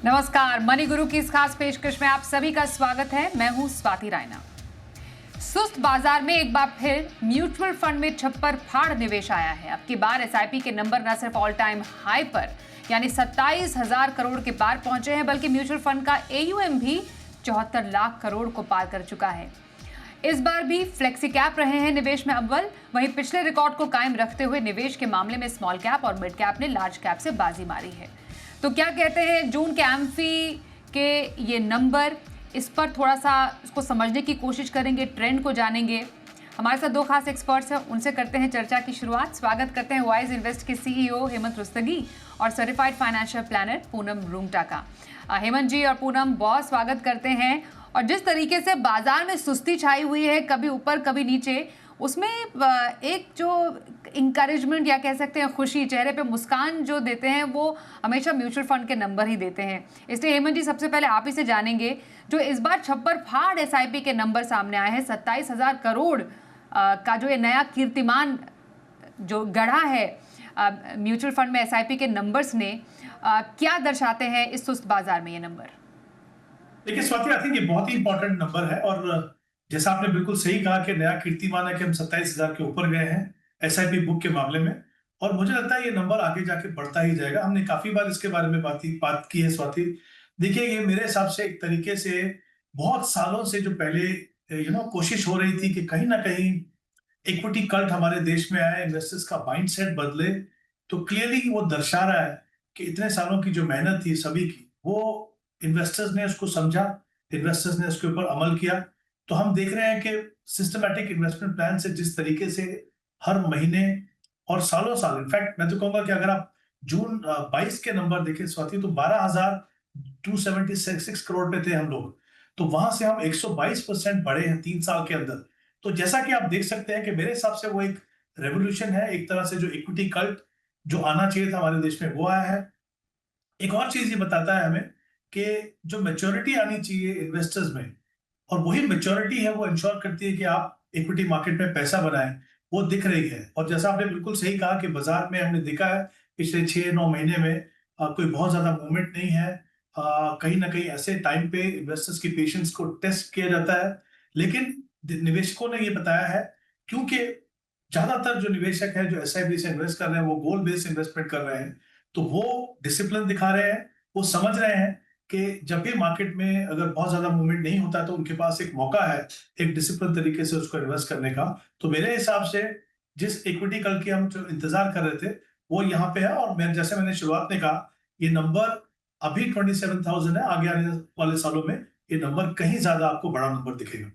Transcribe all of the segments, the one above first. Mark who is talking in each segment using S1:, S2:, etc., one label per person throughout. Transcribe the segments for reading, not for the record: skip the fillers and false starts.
S1: नमस्कार, मनी गुरु की इस खास पेशकश में आप सभी का स्वागत है। मैं हूं स्वाति रायना। सुस्त बाजार में एक बार फिर म्यूचुअल फंड में छप्पर फाड़ निवेश आया है। अब की बार एसआईपी के नंबर न सिर्फ ऑल टाइम हाई पर यानी 27,000 करोड़ के पार पहुंचे हैं, बल्कि म्यूचुअल फंड का एयूएम भी 74 लाख करोड़ को पार कर चुका है। इस बार भी फ्लेक्सी कैप रहे हैं निवेश में अव्वल। वहीं पिछले रिकॉर्ड को कायम रखते हुए निवेश के मामले में स्मॉल कैप और मिड कैप ने लार्ज कैप से बाजी मारी है। तो क्या कहते हैं जून के एम्फी के ये नंबर, इस पर थोड़ा सा इसको समझने की कोशिश करेंगे, ट्रेंड को जानेंगे। हमारे साथ दो खास एक्सपर्ट्स हैं, उनसे करते हैं चर्चा की शुरुआत। स्वागत करते हैं वाइज इन्वेस्ट के सीईओ हेमंत रुस्तगी और certified financial planner Poonam Rungta का। हेमंत जी और पूनम, बहुत स्वागत करते हैं। और जिस तरीके से बाजार में सुस्ती छाई हुई है, कभी ऊपर कभी नीचे, उसमें एक जो इंकरेजमेंट या कह सकते हैं खुशी, चेहरे पे मुस्कान जो देते हैं, वो हमेशा म्यूचुअल फंड के नंबर ही देते हैं। इसलिए हेमंत जी, सबसे पहले आप ही से जानेंगे, जो इस बार छप्पर फाड़ एसआईपी के नंबर सामने आए हैं, 27,000 करोड़ का जो ये नया कीर्तिमान जो गढ़ा है म्यूचुअल फंड में एसआईपी के नंबर्स ने, क्या दर्शाते हैं इस सुस्त बाजार में ये नंबर?
S2: देखिए स्वाति, आई थिंक ये बहुत ही इंपॉर्टेंट नंबर है और जैसा आपने बिल्कुल सही कहा कि नया कीर्तिमान है कि हम 27,000 के ऊपर गए हैं एसआईपी बुक के मामले में। और मुझे लगता है ये नंबर आगे जाके बढ़ता ही जाएगा। हमने काफी बार इसके बारे में बात की है स्वाति। देखिए, ये मेरे हिसाब से एक तरीके से बहुत सालों से जो पहले कोशिश हो रही थी कि कहीं ना कहीं इक्विटी कल्ट हमारे देश में आए, इन्वेस्टर्स का माइंडसेट बदले, तो क्लियरली वो दर्शा रहा है कि इतने सालों की जो मेहनत थी सभी की, वो इन्वेस्टर्स ने उसको समझा, इन्वेस्टर्स ने उसके ऊपर अमल किया। तो हम देख रहे हैं कि सिस्टमैटिक इन्वेस्टमेंट प्लान से जिस तरीके से हर महीने और सालों साल, इनफैक्ट मैं तो कहूंगा कि अगर आप जून 22 के नंबर देखें स्वाति, तो 12,276 करोड़ पे थे हम लोग। तो वहां से हम 122% बढ़े हैं 3 साल के अंदर। तो जैसा कि आप देख सकते हैं कि मेरे हिसाब से वो एक रेवोल्यूशन है, एक तरह से जो इक्विटी कल्ट जो आना चाहिए था हमारे देश में वो आया है। एक और चीज ये बताता है हमें कि जो मैच्योरिटी आनी चाहिए इन्वेस्टर्स में, और वही मैच्योरिटी है वो इंश्योर करती है कि आप इक्विटी मार्केट में पैसा बनाएं, वो दिख रही है। और जैसा आपने बिल्कुल सही कहा कि बाजार में हमने देखा है पिछले 6-9 महीने में कोई बहुत ज्यादा मूवमेंट नहीं है। कहीं ना कहीं ऐसे टाइम पे इन्वेस्टर्स की पेशेंस को टेस्ट किया जाता है। लेकिन निवेशकों ने ये बताया है, क्योंकि ज्यादातर जो निवेशक है जो एसआईपी से इन्वेस्ट कर रहे हैं वो गोल बेस्ड इन्वेस्टमेंट कर रहे हैं, तो वो डिसिप्लिन दिखा रहे हैं। वो समझ रहे हैं कि जब भी मार्केट में अगर बहुत ज्यादा मूवमेंट नहीं होता तो उनके पास एक मौका है एक डिसिप्लिन तरीके से उसको इन्वेस्ट करने का। तो मेरे हिसाब से जिस इक्विटी कल की हम जो इंतजार कर रहे थे वो यहाँ पे है। और जैसे मैंने शुरुआत में कहा, ये नंबर अभी 27,000 है, आगे आने वाले सालों में ये नंबर कहीं ज्यादा आपको बड़ा नंबर दिखेगा।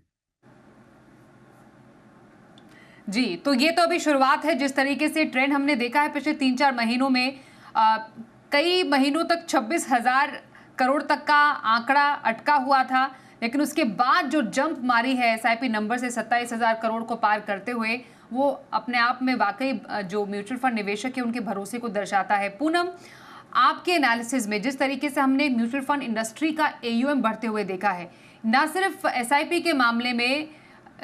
S1: जी, तो ये तो अभी शुरुआत है। जिस तरीके से ट्रेंड हमने देखा है पिछले 3-4 महीनों में, कई महीनों तक 26,000 करोड़ तक का आंकड़ा अटका हुआ था, लेकिन उसके बाद जो जंप मारी है एसआईपी नंबर से 27,000 करोड़ को पार करते हुए, वो अपने आप में वाकई जो म्यूचुअल फंड निवेशक है उनके भरोसे को दर्शाता है। पूनम, आपके एनालिसिस में जिस तरीके से हमने म्यूचुअल फंड इंडस्ट्री का एयूएम बढ़ते हुए देखा है, ना सिर्फ एसआईपी के मामले में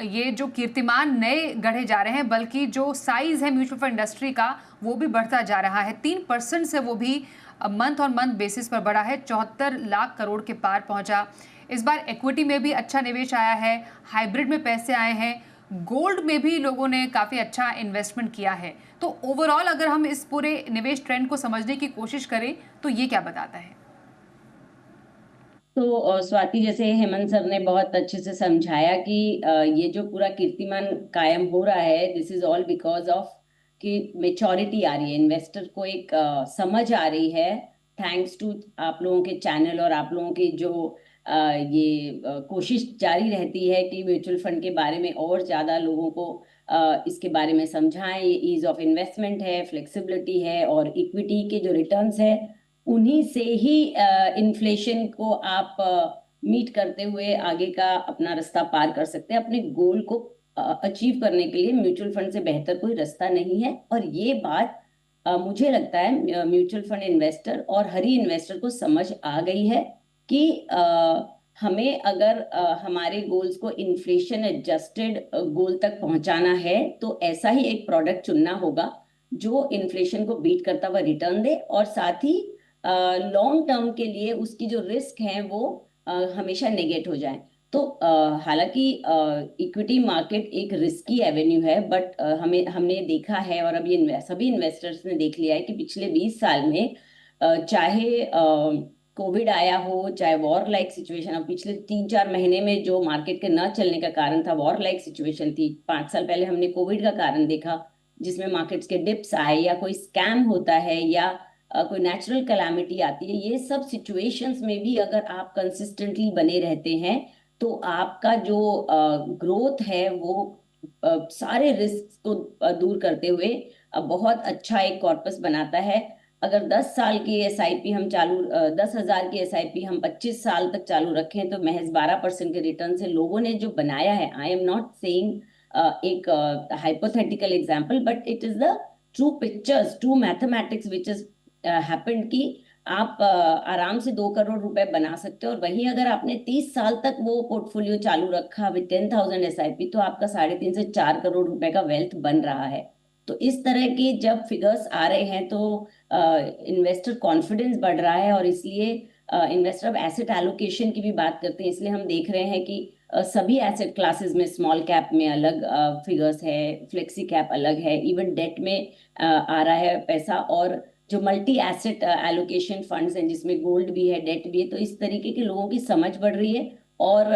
S1: ये जो कीर्तिमान नए गढ़े जा रहे हैं, बल्कि जो साइज है म्यूचुअल फंड इंडस्ट्री का वो भी बढ़ता जा रहा है। 3% से वो भी मंथ ऑन मंथ बेसिस पर बढ़ा है, 74 लाख करोड़ के पार पहुंचा। इस बार इक्विटी में भी अच्छा निवेश आया है, हाइब्रिड में पैसे आए हैं, गोल्ड में भी लोगों ने काफ़ी अच्छा इन्वेस्टमेंट किया है। तो ओवरऑल अगर हम इस पूरे निवेश ट्रेंड को समझने की कोशिश करें तो ये क्या बताता है?
S3: तो स्वाति, जैसे हेमंत सर ने बहुत अच्छे से समझाया कि ये जो पूरा कीर्तिमान कायम हो रहा है, this is all because of कि मेच्योरिटी आ रही है, इन्वेस्टर को एक समझ आ रही है, थैंक्स टू आप लोगों के चैनल और आप लोगों की जो कोशिश जारी रहती है कि म्यूचुअल फंड के बारे में और ज़्यादा लोगों को इसके बारे में समझाएं। ये ईज ऑफ इन्वेस्टमेंट है, फ्लेक्सिबिलिटी है और इक्विटी के जो रिटर्न्स है उन्हीं से ही इन्फ्लेशन को आप मीट करते हुए आगे का अपना रास्ता पार कर सकते हैं। अपने गोल को अचीव करने के लिए म्यूचुअल फंड से बेहतर कोई रास्ता नहीं है। और ये बात मुझे लगता है म्यूचुअल फंड इन्वेस्टर और हर ही इन्वेस्टर को समझ आ गई है कि हमें अगर हमारे गोल्स को इन्फ्लेशन एडजस्टेड गोल तक पहुंचाना है तो ऐसा ही एक प्रोडक्ट चुनना होगा जो इन्फ्लेशन को बीट करता हुआ रिटर्न दे और साथ ही लॉन्ग टर्म के लिए उसकी जो रिस्क है वो हमेशा नेगेट हो जाए। तो हालांकि इक्विटी मार्केट एक रिस्की एवेन्यू है, बट हमने देखा है और अभी सभी इन्वेस्टर्स ने देख लिया है कि पिछले 20 साल में चाहे कोविड आया हो, चाहे वॉर लाइक सिचुएशन, अब पिछले 3-4 महीने में जो मार्केट के न चलने का कारण था वॉर लाइक सिचुएशन थी। 5 साल पहले हमने कोविड का कारण देखा जिसमें मार्केट्स के डिप्स आए, या कोई स्कैम होता है, या कोई नेचुरल कैलामिटी आती है। ये सब सिचुएशंस में भी अगर आप कंसिस्टेंटली बने रहते हैं तो आपका जो ग्रोथ है वो सारे रिस्क को दूर करते हुए बहुत अच्छा एक कॉर्पस बनाता है। अगर 10 साल की एसआईपी हम चालू 10,000 की एसआईपी हम 25 साल तक चालू रखें तो महज 12% के रिटर्न से लोगों ने जो बनाया है, आई एम नॉट सेइंग एक hypothetical example, but it is the true pictures, true mathematics which is happened कि आप आराम से 2 करोड़ रुपए बना सकते हो। और वहीं अगर आपने 30 साल तक वो पोर्टफोलियो चालू रखा विद 10,000 एसआईपी तो आपका 3.5 से 4 करोड़ रुपए का वेल्थ बन रहा है। तो इस तरह के जब फिगर्स आ रहे हैं तो इन्वेस्टर कॉन्फिडेंस बढ़ रहा है, और इसलिए इन्वेस्टर अब एसेट एलोकेशन की भी बात करते हैं। इसलिए हम देख रहे हैं कि सभी एसेट क्लासेस में स्मॉल कैप में अलग फिगर्स है, फ्लेक्सी कैप अलग है, इवन डेट में आ रहा है पैसा, और जो मल्टी एसेट एलोकेशन फंड्स हैं जिसमें गोल्ड भी है, डेट भी है। तो इस तरीके के लोगों की समझ बढ़ रही है और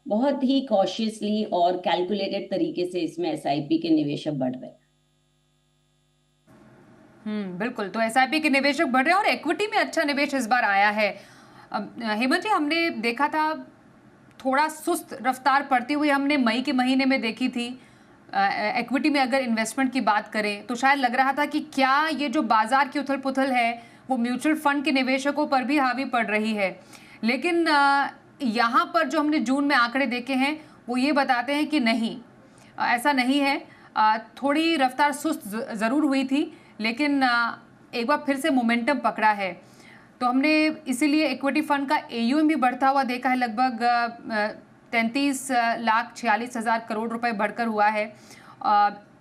S3: बहुत ही कॉशियसली और कैलकुलेटेड तरीके से इसमें एसआईपी के निवेशक बढ़ रहे हैं।
S1: बिल्कुल। तो एसआईपी के निवेशक बढ़ रहे हैं और इक्विटी में अच्छा निवेश इस बार आया है। हेमंत जी, हमने देखा था थोड़ा सुस्त रफ्तार पड़ती हुई हमने मई के महीने में देखी थी। इक्विटी में अगर इन्वेस्टमेंट की बात करें तो शायद लग रहा था कि क्या ये जो बाजार की उथल पुथल है वो म्यूचुअल फंड के निवेशकों पर भी हावी पड़ रही है। लेकिन यहाँ पर जो हमने जून में आंकड़े देखे हैं वो ये बताते हैं कि नहीं, ऐसा नहीं है। थोड़ी रफ्तार सुस्त ज़रूर हुई थी, लेकिन एक बार फिर से मोमेंटम पकड़ा है। तो हमने इसीलिए इक्विटी फंड का एयूएम भी बढ़ता हुआ देखा है। लगभग 33,46,000 करोड़ रुपए बढ़कर हुआ है।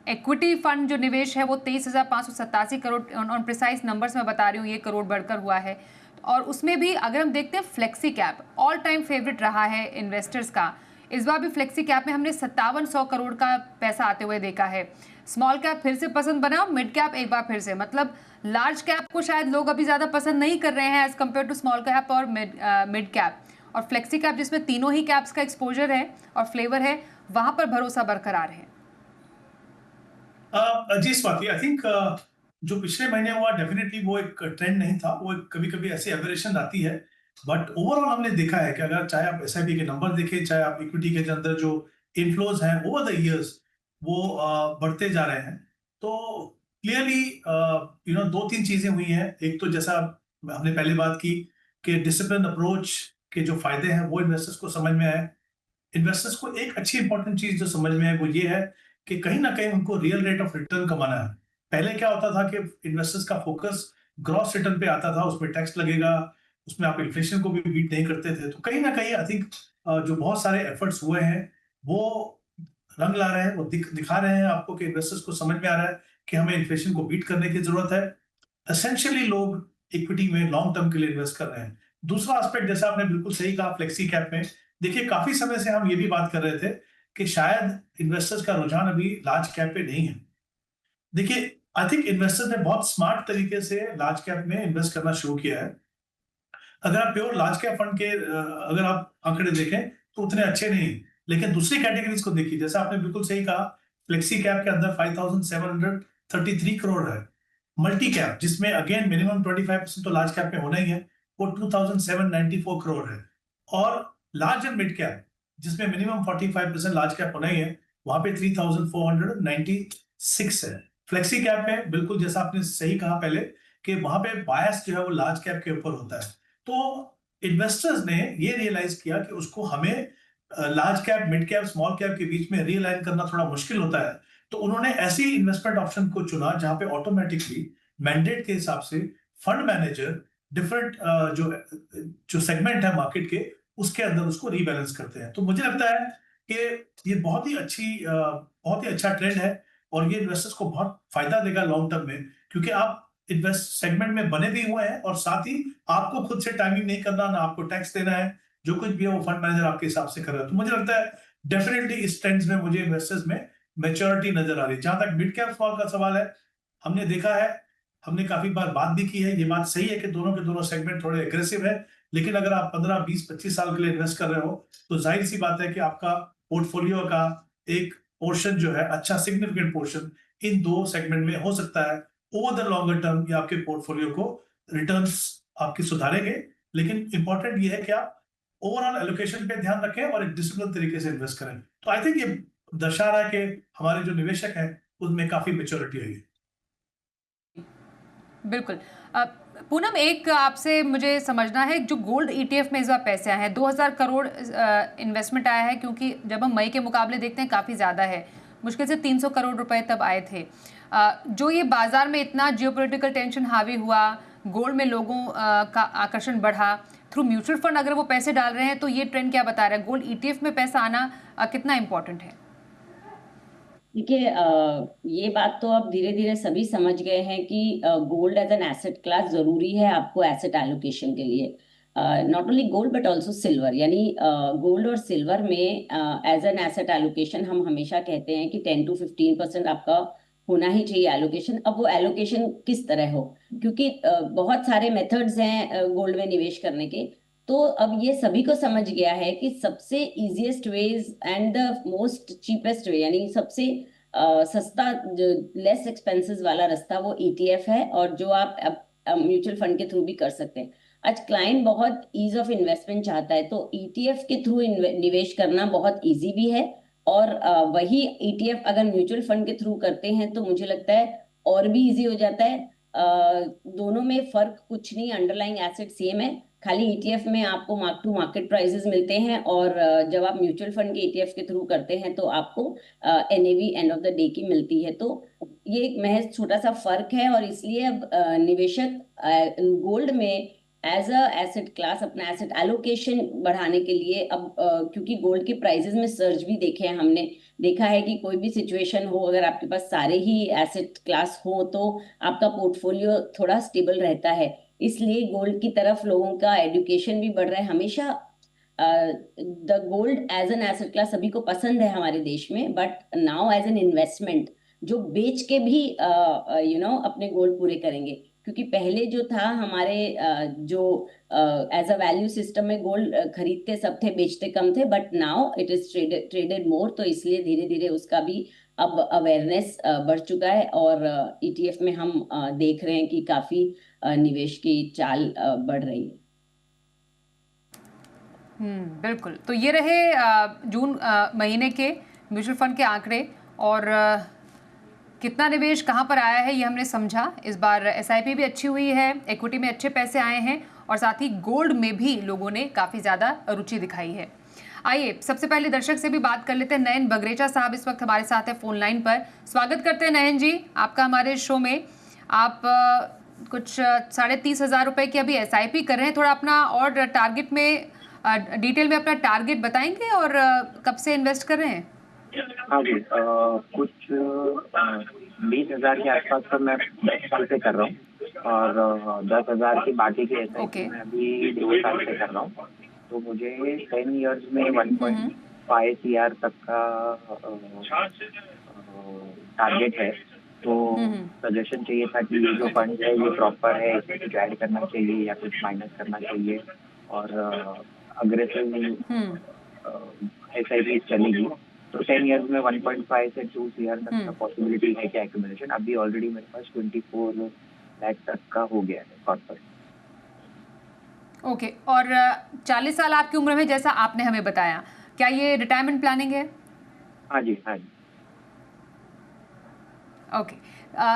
S1: इक्विटी फंड जो निवेश है वो 23,587 करोड़, ऑन प्रिसाइज नंबर्स में बता रही हूँ, ये करोड़ बढ़कर हुआ है। और उसमें भी अगर हम देखते हैं flexi cap all time favourite रहा है इन्वेस्टर्स का। इस बार भी फ्लेक्सी कैप में हमने 5700 करोड़ का पैसा आते हुए देखा है। स्मॉल कैप फिर से पसंद बना और मिड कैप एक बार फिर से, मतलब लार्ज कैप को शायद लोग अभी ज़्यादा पसंद नहीं कर रहे हैं as compare to small cap और मिड कैप। और फ्लेक्सी कैप जिसमें तीनों ही कैप्स का एक्सपोजर है और फ्लेवर है, वहां पर भरोसा बरकरार है।
S2: जी स्वाति, आई थिंक जो पिछले महीने हुआ डेफिनेटली वो एक ट्रेंड नहीं था, वो कभी कभी ऐसी एवरेशन आती है। बट ओवरऑल हमने देखा है कि अगर चाहे आप एसआईपी के नंबर देखें, चाहे आप इक्विटी के अंदर जो इनफ्लोज हैं ओवर द इयर्स वो बढ़ते जा रहे हैं। तो क्लियरली 2-3 चीजें हुई हैं। एक तो जैसा हमने पहले बात की कि डिसिप्लिन अप्रोच के जो फायदे हैं वो इन्वेस्टर्स को समझ में आए। इन्वेस्टर्स को एक अच्छी इंपॉर्टेंट चीज जो समझ में आई वो ये है कि कहीं ना कहीं उनको रियल रेट ऑफ रिटर्न कमाना है। पहले क्या होता था कि इन्वेस्टर्स का फोकस ग्रॉस रिटर्न पे आता था, उसमें टैक्स लगेगा, उसमें आप इन्फ्लेशन को भी बीट नहीं करते थे। तो कहीं ना कहीं आई थिंक जो बहुत सारे एफर्ट्स हुए हैं वो रंग ला रहे हैं, वो दिखा रहे हैं आपको कि इन्वेस्टर्स को समझ में आ रहा है कि हमें इन्फ्लेशन को बीट करने की जरूरत है। एसेंशियली लोग इक्विटी में लॉन्ग टर्म के लिए इन्वेस्ट कर रहे हैं। दूसरा एस्पेक्ट, जैसा आपने बिल्कुल सही कहा, फ्लेक्सी कैप में देखिए काफी समय से हम ये भी बात कर रहे थे कि शायद इन्वेस्टर्स का रुझान अभी लार्ज कैप पे नहीं है। देखिए, आई थिंक इन्वेस्टर्स ने बहुत स्मार्ट तरीके से लार्ज कैप में इन्वेस्ट करना शुरू किया है। अगर आप प्योर लार्ज कैप फंड के अगर आप आंकड़े देखें तो उतने अच्छे नहीं, लेकिन दूसरी कैटेगरीज को देखिए। जैसा आपने बिल्कुल सही कहा, फ्लेक्सी कैप के अंदर 5,733 करोड़ है। मल्टी कैप जिसमें अगेन मिनिमम 25% तो लार्ज कैप में होना ही है, वो 2,794 करोड़ है। और लार्ज एंड मिड कैप जिसमें मिनिमम 45% लार्ज कैप होना ही है, वहां पे 3,496 है। फ्लेक्सी कैप में बिल्कुल जैसा आपने सही कहा पहले कि वहां पे बायस जो है वो लार्ज कैप के ऊपर होता है। तो इन्वेस्टर्स ने ये रियलाइज किया कि उसको हमें large cap, mid cap, small cap के बीच में रियलाइन करना थोड़ा मुश्किल होता है। तो उन्होंने ऐसी इन्वेस्टमेंट ऑप्शन को चुना जहां पे ऑटोमेटिकली मैंडेट के हिसाब से फंड मैनेजर डिफरेंट जो सेगमेंट है मार्केट के उसके अंदर उसको रीबैलेंस करते हैं। तो मुझे लगता है कि ये बहुत ही अच्छा ट्रेंड है और ये इन्वेस्टर्स को बहुत फायदा देगा लॉन्ग टर्म में, क्योंकि आप इन्वेस्ट सेगमेंट में बने भी हुए हैं, और साथ ही आपको खुद से टाइमिंग नहीं करना, ना आपको टैक्स देना है, जो कुछ भी है वो फंड मैनेजर आपके हिसाब से कर रहा है। तो मुझे लगता है डेफिनेटली इस ट्रेंड्स में मुझे इन्वेस्टर्स में मैच्योरिटी नजर आ रही है। जहां तक मिड कैप स्मॉल का सवाल है, हमने देखा है, हमने काफी बार बात भी की है, ये बात सही है कि दोनों के दोनों सेगमेंट थोड़े एग्रेसिव है, लेकिन अगर आप 15, 20, 25 साल के लिए इन्वेस्ट कर रहे हो तो जाहिर सी बात है कि आपका पोर्टफोलियो का एक पोर्शन जो है, अच्छा सिग्निफिकेंट पोर्शन इन दो सेगमेंट में हो सकता है। ओवर द लॉन्गर टर्म ये आपके पोर्टफोलियो को रिटर्न्स आपकी सुधारेंगे, लेकिन इंपॉर्टेंट ये है कि आप ओवरऑल एलोकेशन पे ध्यान रखें और एक डिसिप्लिन तरीके से इन्वेस्ट करें। तो आई थिंक ये दर्शा रहा है कि हमारे जो निवेशक हैं उनमें काफी मेच्योरिटी है।
S1: बिल्कुल। पूनम, एक आपसे मुझे समझना है, जो गोल्ड ईटीएफ में इस बार पैसे आए हैं 2000 करोड़ इन्वेस्टमेंट आया है, क्योंकि जब हम मई के मुकाबले देखते हैं काफ़ी ज़्यादा है, मुश्किल से 300 करोड़ रुपए तब आए थे। जो ये बाजार में इतना जियोपॉलिटिकल टेंशन हावी हुआ, गोल्ड में लोगों का आकर्षण बढ़ा, थ्रू म्यूचुअल फंड अगर वो पैसे डाल रहे हैं तो ये ट्रेंड क्या बता रहा है? गोल्ड ईटीएफ में पैसा आना कितना इंपॉर्टेंट है?
S3: देखिए, ये बात तो अब धीरे धीरे सभी समझ गए हैं कि gold as an asset class जरूरी है आपको एसेट एलोकेशन के लिए। Not only gold but also silver, यानी गोल्ड और सिल्वर में एज एन एसेट एलोकेशन हम हमेशा कहते हैं कि 10 to 15% आपका होना ही चाहिए एलोकेशन। अब वो एलोकेशन किस तरह हो, क्योंकि बहुत सारे मेथड्स हैं गोल्ड में निवेश करने के। तो अब ये सभी को समझ गया है कि सबसे easiest ways and the most cheapest way, यानी सबसे सस्ता, जो लेस एक्सपेंसेस वाला रास्ता, वो ईटीएफ है, और जो आप म्यूचुअल फंड के थ्रू भी कर सकते हैं। आज क्लाइंट बहुत ईज ऑफ इन्वेस्टमेंट चाहता है, तो ईटीएफ के थ्रू निवेश करना बहुत इजी भी है, और वही ईटीएफ अगर म्यूचुअल फंड के थ्रू करते हैं तो मुझे लगता है और भी इजी हो जाता है। दोनों में फर्क कुछ नहीं, अंडरलाइंग एसेट सेम है, खाली ईटीएफ में आपको मार्क टू मार्केट प्राइसेस मिलते हैं, और जब आप म्यूचुअल फंड के ईटीएफ के थ्रू करते हैं तो आपको NAV end of the day की मिलती है। तो ये एक महज छोटा सा फर्क है, और इसलिए अब निवेशक गोल्ड में एज अ एसेट क्लास अपना एसेट एलोकेशन बढ़ाने के लिए अब क्योंकि गोल्ड के प्राइसेस में सर्ज भी देखे हैं हमने, देखा है कि कोई भी सिचुएशन हो, अगर आपके पास सारे ही एसेट क्लास हो तो आपका पोर्टफोलियो थोड़ा स्टेबल रहता है। इसलिए गोल्ड की तरफ लोगों का एजुकेशन भी बढ़ रहा है। हमेशा the gold as an asset class सभी को पसंद है हमारे देश में, but now as an investment जो बेच के भी अपने गोल्ड पूरे करेंगे। क्योंकि पहले जो था हमारे जो एज अ वैल्यू सिस्टम में गोल्ड खरीदते सब थे, बेचते कम थे, but now it is traded more. तो इसलिए धीरे धीरे उसका भी अब अवेयरनेस बढ़ चुका है, और ईटीएफ में हम देख रहे हैं कि काफी निवेश की चाल बढ़ रही है।
S1: बिल्कुल। तो ये रहे जून महीने के म्यूचुअल फंड के आंकड़े, और कितना निवेश कहाँ पर आया है ये हमने समझा। इस बार एसआईपी भी अच्छी हुई है, इक्विटी में अच्छे पैसे आए हैं, और साथ ही गोल्ड में भी लोगों ने काफ़ी ज़्यादा रुचि दिखाई है। आइए सबसे पहले दर्शक से भी बात कर लेते हैं। नयन बगरेचा साहब इस वक्त हमारे साथ है फोन लाइन पर। स्वागत करते हैं नयन जी आपका हमारे शो में। आप कुछ 35,000 रुपए की अभी एसआईपी कर रहे हैं, थोड़ा अपना और टारगेट में डिटेल में अपना टारगेट बताएंगे, और कब से इन्वेस्ट कर रहे हैं?
S4: हाँ जी, कुछ 20,000 के आसपास तो मैं 10 साल से कर रहा हूँ, और 10,000 की बाकी की एसआईपी मैं अभी 2 साल से कर रहा हूँ। तो मुझे 10 इयर्स में 1.5 CR तक का टारगेट है। तो सजेशन चाहिए था कि ये जो फंड है ये प्रॉपर है, इसमें कुछ ऐड करना चाहिए या कुछ माइनस करना चाहिए, और अग्रेसिव एसआईपी चलेगी। तो 10 इयर्स में 1.5 से 2 CR तक का पॉसिबिलिटी है कि एक्यूमुलेशन। अभी ऑलरेडी मेरे पास 24 लाख तक का हो गया है कॉर्पोरेट।
S1: ओके, और 40 साल आपकी उम्र में जैसा आपने हमें बताया, क्या ये रिटायरमेंट प्लानिंग है?
S4: हाँ जी, हाँ जी।
S1: Okay,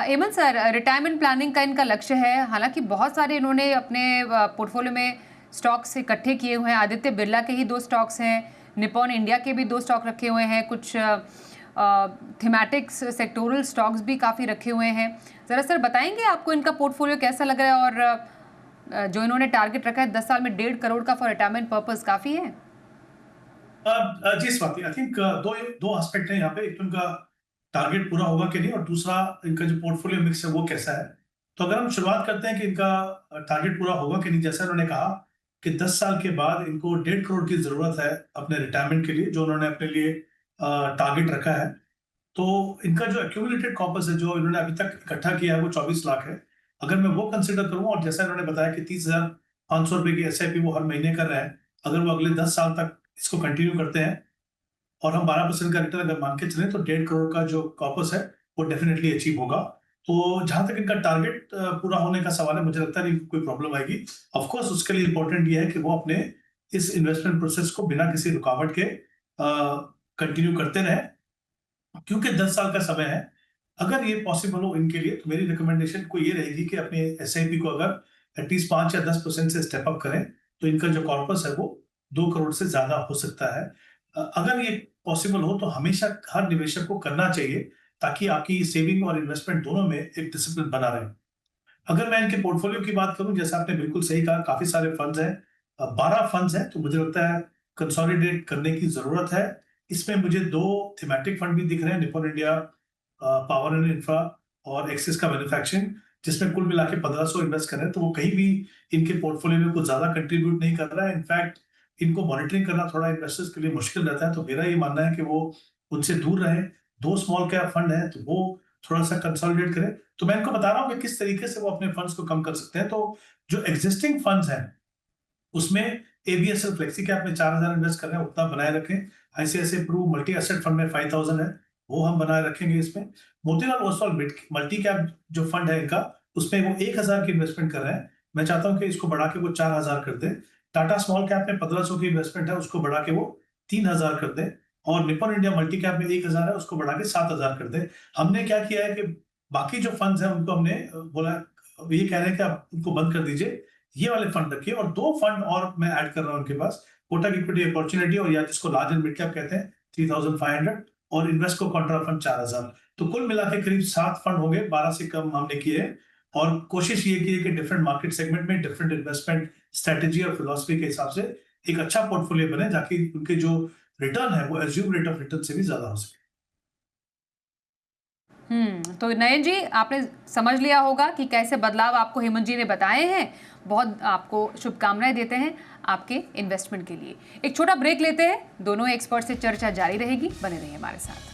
S1: Hemant sir, retirement planning का इनका लक्ष्य है। हालांकि बहुत सारे इन्होंने अपने पोर्टफोलियो में स्टॉक्स इकट्ठे किए हुए हैं। आदित्य बिरला के ही 2 स्टॉक्स हैं, निपॉन इंडिया के भी 2 स्टॉक रखे हुए हैं, कुछ थीमेटिक्स सेक्टोरल स्टॉक्स भी काफ़ी रखे हुए हैं। ज़रा सर बताएंगे आपको इनका पोर्टफोलियो कैसा लग रहा है, और जो इन्होंने टारगेट रखा है 10 साल में 1.5 करोड़ का फॉर रिटायरमेंट पर्पस, काफ़ी है?
S2: जी स्वाति, आई थिंक दो एस्पेक्ट है यहाँ पे। एक तो इनका टारगेट पूरा होगा कि नहीं, और दूसरा इनका जो पोर्टफोलियो मिक्स है वो कैसा है। तो अगर हम शुरुआत करते हैं कि इनका टारगेट पूरा होगा कि नहीं, जैसा उन्होंने कहा कि 10 साल के बाद इनको 1.5 करोड़ की जरूरत है अपने रिटायरमेंट के लिए, जो उन्होंने अपने लिए टारगेट रखा है। तो इनका जो एक्यूमुलेटेड कॉर्पस है जो इन्होंने अभी तक इकट्ठा किया है वो 24 लाख है। अगर मैं वो कंसिडर करूं, और जैसा इन्होंने बताया कि 30,500 रुपए की SIP वो हर महीने कर रहे हैं, अगर वो अगले 10 साल तक इसको कंटिन्यू करते हैं और हम 12% का रिटर्न अगर मान के चलें, तो 1.5 करोड़ का जो कॉर्पस है वो डेफिनेटली अचीव होगा। तो जहां तक इनका टारगेट पूरा होने का सवाल है, मुझे लगता नहीं कोई प्रॉब्लम आएगी। ऑफ कोर्स उसके लिए इंपॉर्टेंट ये है कि वो अपने इस इन्वेस्टमेंट प्रोसेस को बिना किसी रुकावट के कंटिन्यू करते रहे, क्योंकि 10 साल का समय है। अगर ये पॉसिबल हो इनके लिए, तो मेरी रिकमेंडेशन को ये रहेगी कि अपने SIP को अगर एटलीस्ट 5 या 10% से स्टेप अप करें, तो इनका जो कॉर्पस है वो 2 करोड़ से ज्यादा हो सकता है। अगर ये पॉसिबल हो तो हमेशा हर निवेशक को करना चाहिए, ताकि आपकी सेविंग और इन्वेस्टमेंट दोनों में एक डिसिप्लिन बना रहे। अगर मैं इनके पोर्टफोलियो की बात करूं, जैसा आपने बिल्कुल सही कहा, काफी सारे फंड्स हैं, 12 फंड्स हैं, तो मुझे लगता है कंसोलिडेट करने की जरूरत है। इसमें मुझे 2 थीमेटिक फंड भी दिख रहे हैं, Nippon India power and infra और एक्सिस का मैन्युफैक्चरिंग, जिसमें कुल मिला के 1500 इन्वेस्ट कर रहे हैं। तो वो कहीं भी इनके पोर्टफोलियो में कुछ ज्यादा कंट्रीब्यूट नहीं कर रहा है। इनफैक्ट इनको मॉनिटरिंग करना थोड़ा इन्वेस्टर्स के लिए मुश्किल रहता है। तो मेरा ये मानना है कि वो उनसे दूर रहे। 2 स्मॉल कैप फंड है, तो वो थोड़ा सा कंसोलिडेट करें। तो मैं इनको बता रहा हूँ कि किस तरीके से वो अपने फंड्स को कम कर सकते हैं। तो जो एग्जिस्टिंग फंड्स हैं उसमें ABSL फ्लेक्सी कैप में 4000 इन्वेस्ट कर रहे हैं, उतना बनाए रखें। ICICI Pru multi asset fund में 5000 है, वो हम बनाए रखेंगे। इसमें मोतीलाल ओसवाल मल्टी कैप जो फंड है इनका, उसमें वो 1000 की इन्वेस्टमेंट कर रहे हैं। मैं चाहता हूं कि इसको बढ़ा के वो 4000 कर दे। टाटा स्मॉल कैप में 1500 की इन्वेस्टमेंट है, उसको बढ़ा के वो 3000 कर दे। और निप्पॉन इंडिया मल्टी कैप में 1000 है, उसको बढ़ा के 7000 कर दे। हमने क्या किया है कि बाकी जो फंड्स हैं उनको हमने बोला, ये कह रहे हैं कि आप उनको बंद कर दीजिए, ये वाले फंड रखिए। और 2 फंड और मैं ऐड कर रहा हूं उनके पास, कोटक इक्विटी अपॉर्चुनिटी, और या जिसको लार्ज एंड मिड कैप कहते हैं, 3500, और इन्वेस्को कॉन्ट्रा फंड 4000। तो कुल मिला के करीब 7 फंड होंगे, 12 से कम हमने किए। और कोशिश ये की है कि डिफरेंट मार्केट सेगमेंट में डिफरेंट इन्वेस्टमेंट स्ट्रेटेजी और फिलॉसफी के हिसाब से एक अच्छा पोर्टफोलियो बने, ताकि उनके जो रिटर्न है वो एज्यूम रेट ऑफ रिटर्न से भी ज्यादा हो सके।
S1: तो नयन जी, आपने समझ लिया होगा कि कैसे बदलाव आपको हेमंत जी ने बताए हैं। बहुत आपको शुभकामनाएं देते हैं आपके इन्वेस्टमेंट के लिए। एक छोटा ब्रेक लेते हैं, दोनों एक्सपर्ट से चर्चा जारी रहेगी, बने रहिए हमारे साथ।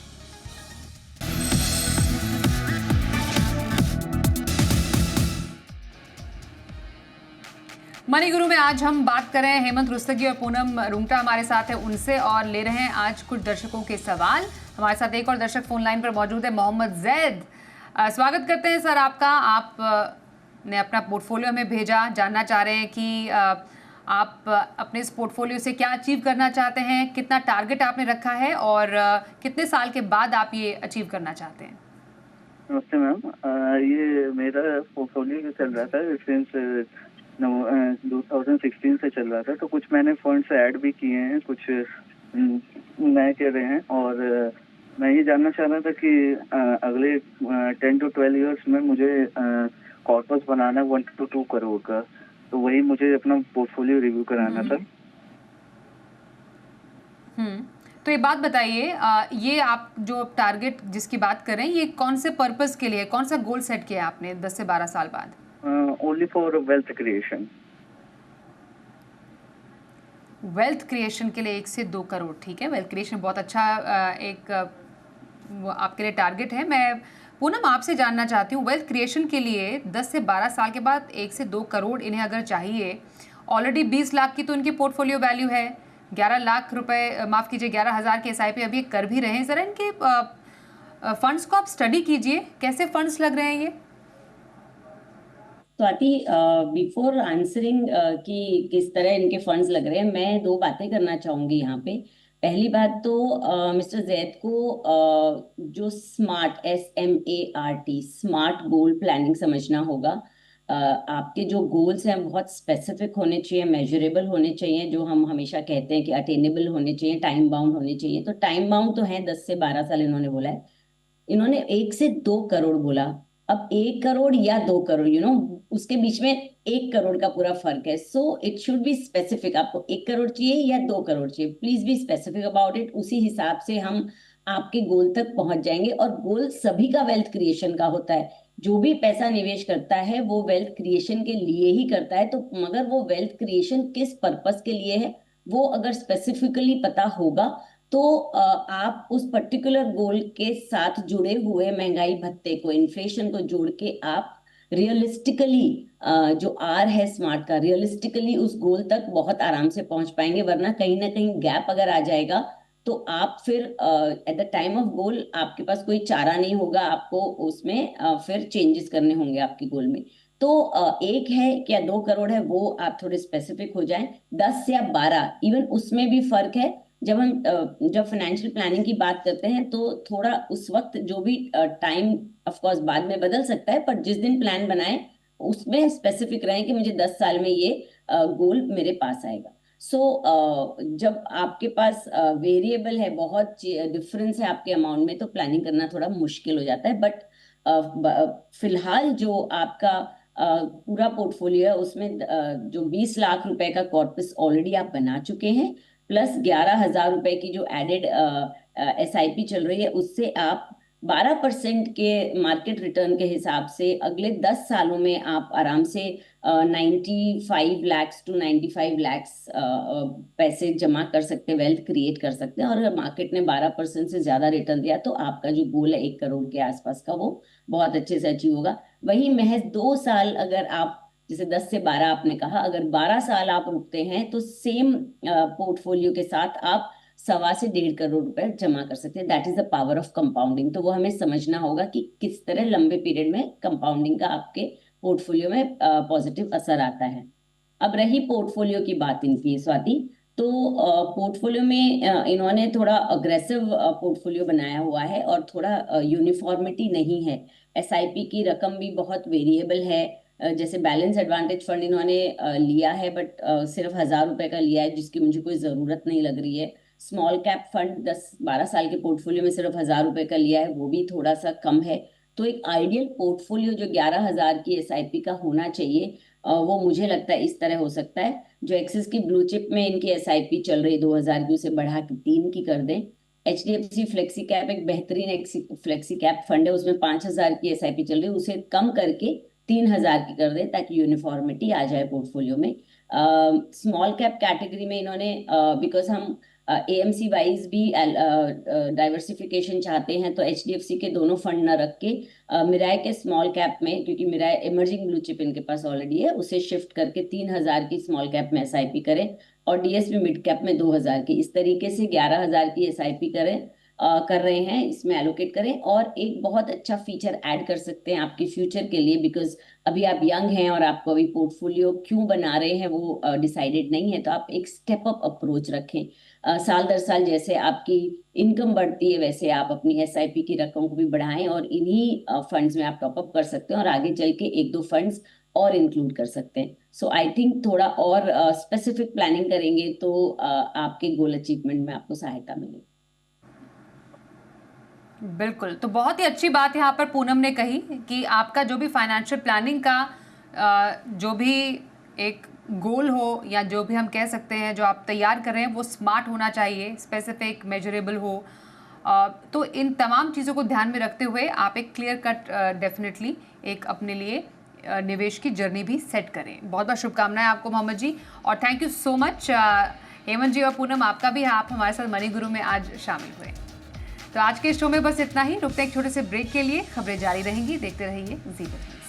S1: मनी गुरु में आज हम बात कर रहे हैं हेमंत रुस्तगी और पूनम रुंगटा हमारे साथ है उनसे, और ले रहे हैं आज कुछ दर्शकों के सवाल। हमारे साथ एक और दर्शक फोन लाइन पर मौजूद है, मोहम्मद जैद। स्वागत करते हैं सर आपका। आप ने अपना पोर्टफोलियो हमें भेजा, जानना चाह रहे हैं कि आप अपने इस पोर्टफोलियो से क्या अचीव करना चाहते हैं, कितना टारगेट आपने रखा है और कितने साल के बाद आप ये अचीव करना चाहते हैं।
S5: नमस्ते मैम, ये मेरा पोर्टफोलियो चल रहा था सिंस 2016 से चल रहा था। तो कुछ मैंने फंड्स ऐड भी किए हैं, कुछ नए कर रहे हैं। और मैं ये जानना चाह रहा था कि अगले 10 to 12 ईयर्स में मुझे कॉर्पस बनाना 1 to 2 करोड़ का, तो वही मुझे अपना पोर्टफोलियो रिव्यू कराना था।
S1: तो ये बात बताइए, ये आप जो टारगेट जिसकी बात कर रहे हैं, ये कौन से पर्पस के लिए, कौन सा गोल सेट किया आपने 10 से 12 साल बाद?
S5: Only for wealth creation.
S1: Wealth creation के लिए 1 से 2 करोड़, ठीक है। वेल्थ क्रिएशन बहुत अच्छा एक आपके लिए टारगेट है। मैं पूनम आपसे जानना चाहती हूँ, वेल्थ क्रिएशन के लिए 10 से 12 साल के बाद 1 से 2 करोड़ इन्हें अगर चाहिए, ऑलरेडी 20 लाख की तो इनकी पोर्टफोलियो वैल्यू है, 11 लाख रुपए, माफ़ कीजिए 11,000 के SIP अभी कर भी रहे हैं। ज़रा इनके फंड्स को आप स्टडी कीजिए, कैसे फंड्स लग रहे हैं ये।
S3: स्वाति, बिफोर आंसरिंग कि किस तरह इनके फंड्स लग रहे हैं, मैं 2 बातें करना चाहूंगी यहाँ पे। पहली बात तो मिस्टर जैद को जो smart SMART smart goal planning समझना होगा। आपके जो गोल्स हैं बहुत स्पेसिफिक होने चाहिए, मेजरेबल होने चाहिए, जो हम हमेशा कहते हैं कि अटेनेबल होने चाहिए, टाइम बाउंड होने चाहिए। तो टाइम बाउंड तो है 10 से 12 साल इन्होंने बोला है। इन्होंने 1 से 2 करोड़ बोला। अब 1 करोड़ या 2 करोड़, उसके बीच में 1 करोड़ का पूरा फर्क है। So it should be specific. आपको 1 करोड़ चाहिए या 2 करोड़ चाहिए, please be specific about it. उसी हिसाब से हम आपके गोल तक पहुंच जाएंगे। और गोल सभी का वेल्थ क्रिएशन का होता है। जो भी पैसा निवेश करता है वो वेल्थ क्रिएशन के लिए ही करता है। तो मगर वो वेल्थ क्रिएशन किस पर्पस के लिए है वो अगर स्पेसिफिकली पता होगा तो आप उस पर्टिकुलर गोल के साथ जुड़े हुए महंगाई भत्ते को, इन्फ्लेशन को जोड़ के आप रियलिस्टिकली जो आर है स्मार्ट का, रियलिस्टिकली उस गोल तक बहुत आराम से पहुंच पाएंगे। वरना कहीं ना कहीं गैप अगर आ जाएगा तो आप फिर at the time of goal आपके पास कोई चारा नहीं होगा, आपको उसमें फिर चेंजेस करने होंगे आपके गोल में। तो 1 है क्या 2 करोड़ है वो आप थोड़े स्पेसिफिक हो जाएं। 10 या 12 इवन उसमें भी फर्क है। जब फाइनेंशियल प्लानिंग की बात करते हैं तो थोड़ा उस वक्त जो भी टाइम ऑफ कोर्स बाद में बदल सकता है, पर जिस दिन प्लान बनाए उसमें स्पेसिफिक रहें कि मुझे 10 साल में ये गोल मेरे पास आएगा। जब आपके पास वेरिएबल है, बहुत डिफरेंस है आपके अमाउंट में, तो प्लानिंग करना थोड़ा मुश्किल हो जाता है। बट फिलहाल जो आपका पूरा पोर्टफोलियो है उसमें जो 20 लाख रुपए का कॉर्पस ऑलरेडी आप बना चुके हैं, प्लस 11,000 रुपए की जो एडेड SIP चल रही है, उससे आप 12% के मार्केट रिटर्न के हिसाब से अगले 10 सालों में आप आराम से 95 lakhs to 95 lakhs पैसे जमा कर सकते हैं, वेल्थ क्रिएट कर सकते हैं। और अगर मार्केट ने 12% से ज्यादा रिटर्न दिया तो आपका जो गोल है 1 करोड़ के आसपास का वो बहुत अच्छे से अचीव होगा। वही महज 2 साल अगर आप, जैसे 10 से 12 आपने कहा, अगर 12 साल आप रुकते हैं तो सेम पोर्टफोलियो के साथ आप 1.25 से 1.5 करोड़ रुपए जमा कर सकते हैं। That is the power of compounding. तो वो हमें समझना होगा कि किस तरह लंबे पीरियड में कंपाउंडिंग का आपके पोर्टफोलियो में पॉजिटिव असर आता है। अब रही पोर्टफोलियो की बात इनकी, स्वाति, तो पोर्टफोलियो में इन्होंने थोड़ा अग्रेसिव पोर्टफोलियो बनाया हुआ है और थोड़ा यूनिफॉर्मिटी नहीं है। SIP की रकम भी बहुत वेरिएबल है। जैसे बैलेंस एडवांटेज फंड इन्होंने लिया है, बट सिर्फ 1,000 रुपए का लिया है, जिसकी मुझे कोई ज़रूरत नहीं लग रही है। स्मॉल कैप फंड 10-12 साल के पोर्टफोलियो में सिर्फ 1,000 रुपए का लिया है, वो भी थोड़ा सा कम है। तो एक आइडियल पोर्टफोलियो जो 11,000 की SIP का होना चाहिए वो मुझे लगता है इस तरह हो सकता है। जो एक्सिस की ब्लू चिप में इनकी SIP चल रही 2,000 की, उसे बढ़ा के 3 की कर दें। HDFC फ्लेक्सी कैप एक बेहतरीन फ्लेक्सी कैप फंड है, उसमें 5,000 की SIP चल रही है, उसे कम करके 3,000 की कर दें ताकि यूनिफॉर्मिटी आ जाए पोर्टफोलियो में। स्मॉल कैप कैटेगरी में इन्होंने बिकॉज हम AMC वाइज भी डाइवर्सिफिकेशन चाहते हैं, तो HDFC के दोनों फंड न रख के मिराय के स्मॉल कैप में, क्योंकि मिराय इमर्जिंग ब्लू चिप इनके पास ऑलरेडी है, उसे शिफ्ट करके 3,000 की स्मॉल कैप में SIP करें और DSP मिड कैप में 2,000 की, इस तरीके से 11,000 की SIP कर रहे हैं, इसमें एलोकेट करें। और एक बहुत अच्छा फीचर ऐड कर सकते हैं आपके फ्यूचर के लिए, बिकॉज अभी आप यंग हैं और आपको अभी पोर्टफोलियो क्यों बना रहे हैं वो डिसाइडेड नहीं है, तो आप एक स्टेप अप अप्रोच रखें। साल दर साल जैसे आपकी इनकम बढ़ती है वैसे आप अपनी SIP की रकम को भी बढ़ाएं और इन्हीं फंड्स में आप टॉपअप कर सकते हैं और आगे चल के 1-2 फंड्स और इंक्लूड कर सकते हैं। सो आई थिंक थोड़ा और स्पेसिफिक प्लानिंग करेंगे तो आपके गोल अचीवमेंट में आपको सहायता मिलेगी।
S1: बिल्कुल, तो बहुत ही अच्छी बात यहाँ पर पूनम ने कही कि आपका जो भी फाइनेंशियल प्लानिंग का जो भी एक गोल हो या जो भी हम कह सकते हैं जो आप तैयार कर रहे हैं वो स्मार्ट होना चाहिए, स्पेसिफिक, मेजरेबल हो। तो इन तमाम चीज़ों को ध्यान में रखते हुए आप एक क्लियर कट डेफिनेटली एक अपने लिए निवेश की जर्नी भी सेट करें। बहुत बहुत शुभकामनाएं आपको मोहम्मद जी, और thank you so much Hemant ji और पूनम, आपका भी, आप हमारे साथ मनी गुरु में आज शामिल हुए। तो आज के शो में बस इतना ही, रुकते हैं एक छोटे से ब्रेक के लिए। खबरें जारी रहेंगी, देखते रहिए जी Business।